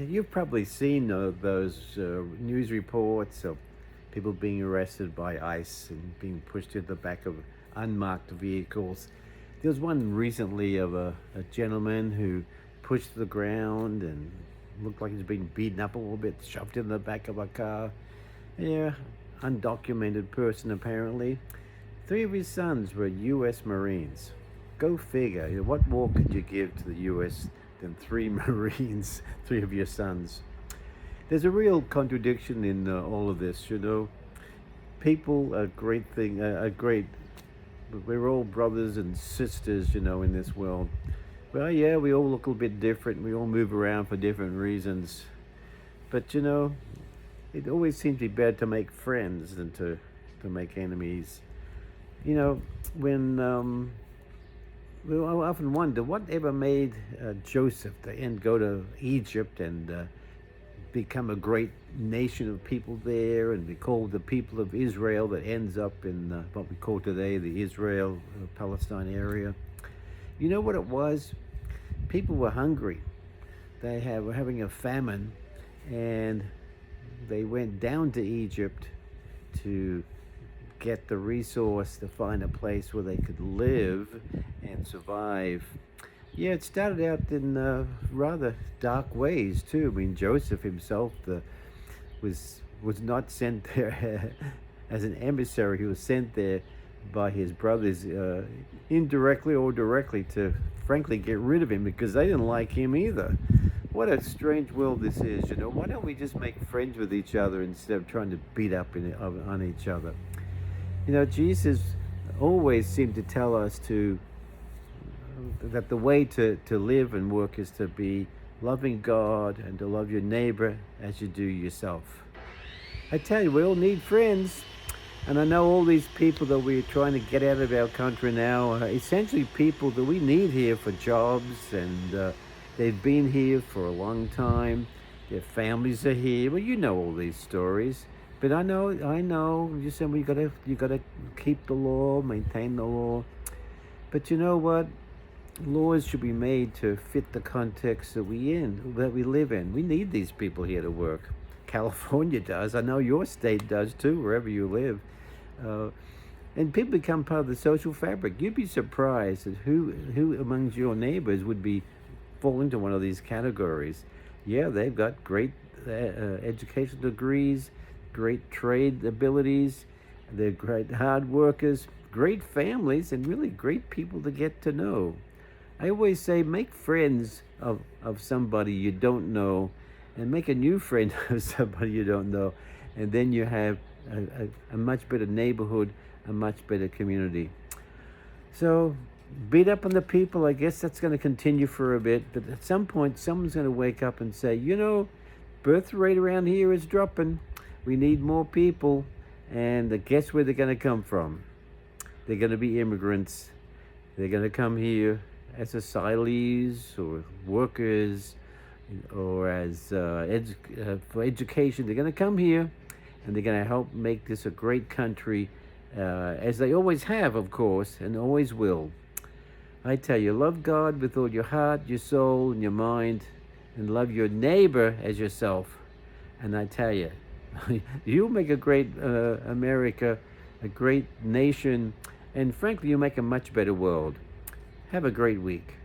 You've probably seen those news reports of people being arrested by ICE and being pushed to the back of unmarked vehicles. There was one recently of a gentleman who pushed to the ground and looked like he's been beaten up a little bit, shoved in the back of a car. Yeah, undocumented person apparently. Three of his sons were U.S. Marines. Go figure. What more could you give to the U.S. than three Marines, three of your sons? There's a real contradiction in all of this, People are great thing, are great. We're all brothers and sisters, in this world. Well, yeah, we all look a little bit different. We all move around for different reasons. But, it always seems to be better to make friends than to make enemies. You know, when I often wonder whatever made Joseph go to Egypt and become a great nation of people there and be called the people of Israel that ends up in what we call today the Israel Palestine area. You know what it was? People were hungry. Were having a famine, and they went down to Egypt to get the resource to find a place where they could live and survive. Yeah, it started out in rather dark ways too. I mean, Joseph himself was not sent there as an emissary. He was sent there by his brothers, indirectly or directly, to frankly get rid of him because they didn't like him either. What a strange world this is, Why don't we just make friends with each other instead of trying to beat up on each other? Jesus always seemed to tell us that the way to live and work is to be loving God and to love your neighbor as you do yourself. I tell you, we all need friends. And I know all these people that we're trying to get out of our country now are essentially people that we need here for jobs, and they've been here for a long time. Their families are here. Well, you know all these stories. But I know. You said you gotta keep the law, maintain the law. But you know what? Laws should be made to fit the context that we live in. We need these people here to work. California does. I know your state does too, wherever you live. And people become part of the social fabric. You'd be surprised at who amongst your neighbors would fall into one of these categories. Yeah, they've got great educational degrees, great trade abilities, they're great hard workers, great families, and really great people to get to know. I always say make friends of somebody you don't know, and make a new friend of somebody you don't know, and then you have a much better neighborhood, a much better community. So beat up on the people, I guess that's going to continue for a bit, but at some point someone's going to wake up and say, birth rate around here is dropping. We need more people, and guess where they're going to come from? They're going to be immigrants. They're going to come here as asylees or workers or as for education. They're going to come here, and they're going to help make this a great country, as they always have, of course, and always will. I tell you, love God with all your heart, your soul, and your mind, and love your neighbor as yourself. And I tell you, you'll make a great America, a great nation, and frankly, you'll make a much better world. Have a great week.